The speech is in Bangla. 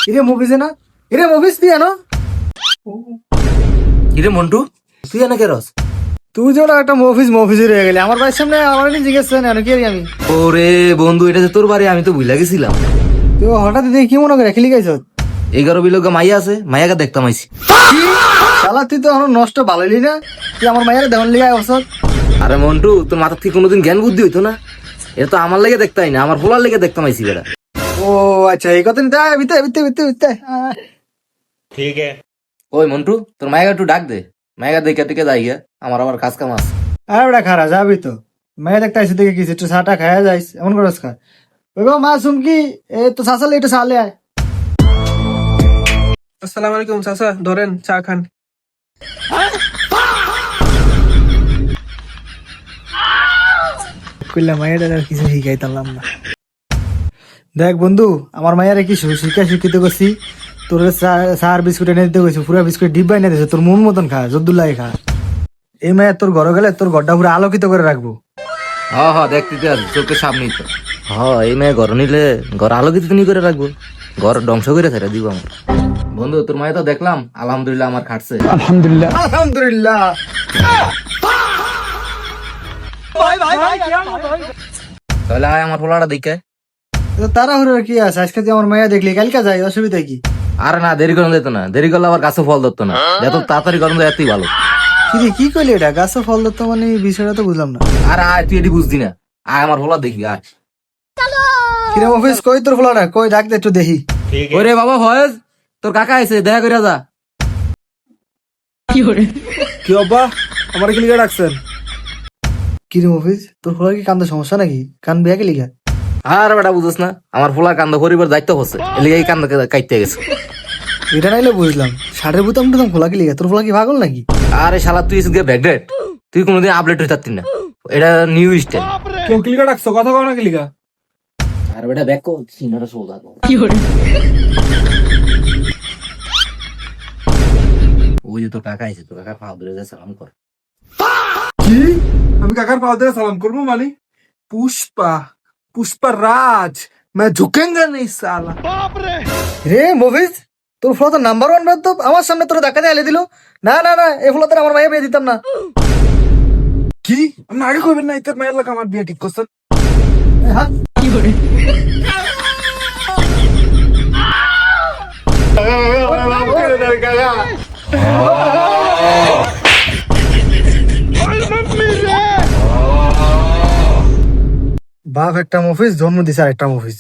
ইরে মুভিজে না, ইরে মুভিজ তুই আনো। কিরে মন্টু, তুই এনে কেরস? তুই যে একটা মুভিজ রয়ে গেলি আমার বাড়ির সামনে, আমার জিজ্ঞেস করেন কি আমি। ওরে বন্ধু, এটা যে তোর বাড়ি, আমি তো ভুলে গেছিলাম। তুই হঠাৎ দেখি কি মনে করে খেলি গাইছ? 11 বিলোকা মাইয়া আছে, মাইয়াকে দেখতাম আইছি। শালা তুই তো এখন নষ্ট ভালোলি না, তুই আমার মায়ের দেওয়ার লিগে অবসর। আরে মন্টু, তোর মাথার থেকে কোনোদিন জ্ঞান বুদ্ধি হইতো না? এটা তো আমার লেগে দেখতাই না, আমার ফোলার লেগে দেখতাম আইছি বেটা। ও আচ্ছা, এই কথা নিতে বিতে বিতে বিতে বিতে ठीक है। ওই মন্টু, তোর মাইয়াকে একটু ডাক দে, মাইয়াকে দেখে টিকে যাই গিয়া, আমার আবার কাজ কাম আছে। আরে বেটা খারা যাবি তো, মেয়ে দেখতে আসি দেখে কিছু একটু চাটা খায়া যাইস, এমন করস খা। ওই গো মা সুমকি, এ তো শাসালে একটু সালে আয়। আসসালামু আলাইকুম চাচা, ধরেন চা খান। কইলা মায়ের আর কিছু শিখাইতাম না। দেখ বন্ধু, আমার মায়ের কি শিক্ষিত করছি, তোর চার বিস্কুট এনে দিতে গেছি, পুরা বিস্কুট ডিব্বা এনে দিয়েছে, তোর মন মতন খা, জদ্দুল্লাহ খা। এই মায়ের তোর ঘরে গেলে তোর ঘরটা পুরো আলোকিত করে রাখবো। হ দেখতে আছি চোখের সামনেই তো। এই মেয়ে ঘর নিলে ঘর আলোকিত নি করে রাখবো, ঘর ধ্বংস করে ছেড়ে দিব আমার। বন্ধু, তোর মায়ে তো দেখলাম আলহামদুলিল্লাহ আমার খাটছে। আলহামদুলিল্লাহ আলহামদুলিল্লাহ। তাহলে আয় আমার পোলাটা দেখে। তাড়াহুড়োর কি আছে, আজকে তুই আমার মায়া দেখলি, কালকে যাই, অসুবিধা কি? আরে না, দেরি করুন যেত না, দেরি করলে আবার গাছে ফল ধরতো না, যত তাড়াতাড়ি করুন এতই ভালো। কি করলি এটা, গাছে ফল ধরতো মানে বিষয়টা তো বুঝলাম না। আরে আয়, তুই এটি বুঝদি না, আয় আমার পোলা দেখবি আয়। কিরম অফিস কই তোর ফলাটা, কই ডাক দে একটু দেখি। ठीक है। ওরে বাবা ফয়েজ, তোর কাকা আইছে, দেখা করে যা। কি বাবা, আমার কি লিখে ডাকছেন? কিরম অফিস, তোর ফলার কি কান্দে সমস্যা নাকি, কান বিয়া কে লিখা? আর বেটা বুঝছ না, আমার পোলা কান্দ পরিবার দায়িত্ব হচ্ছে, এলিগে এই কান্দ কাইতে গেছে। এটা নাইলে বুঝলাম, ষাটের বুতাম টুতাম খোলা কি লিখা, তোর ফলা কি পাগল নাকি? আরে শালা, তুই ব্যাকডেট, তুই কোনোদিন আপডেট হয়ে থাকতি না, এটা নিউ স্টাইল। কেউ কি লিখে ডাকছো, কথা কও না কি লিখা? আর বেটা ব্যাক কর, সিনারা সোজা কর। ওই যে তোর কাকা আইছে, তোর কাকা পা ধরে যা সালাম কর। কি, আমি কাকার পাও ধরে সালাম করবো মানে? পুষ্পা, পুষ্পা রাজ, मैं झुकेंगा नहीं साला। রে মফিজ, তোর ফলা তো নাম্বার 1 বেদ, আমার সামনে তোর ধাক্কা দিয়ে আলে দিল। না না না, এই ফলা আমার মাইয়া বিয়ে দিতাম না। কি, আপনি আগে কইবেন না ইতার মায়ের লাগা আমার বিয়ে ঠিক করছেন? হাত বাপ একটা মফিজ, জন্ম দিছে আর একটা মফিজ।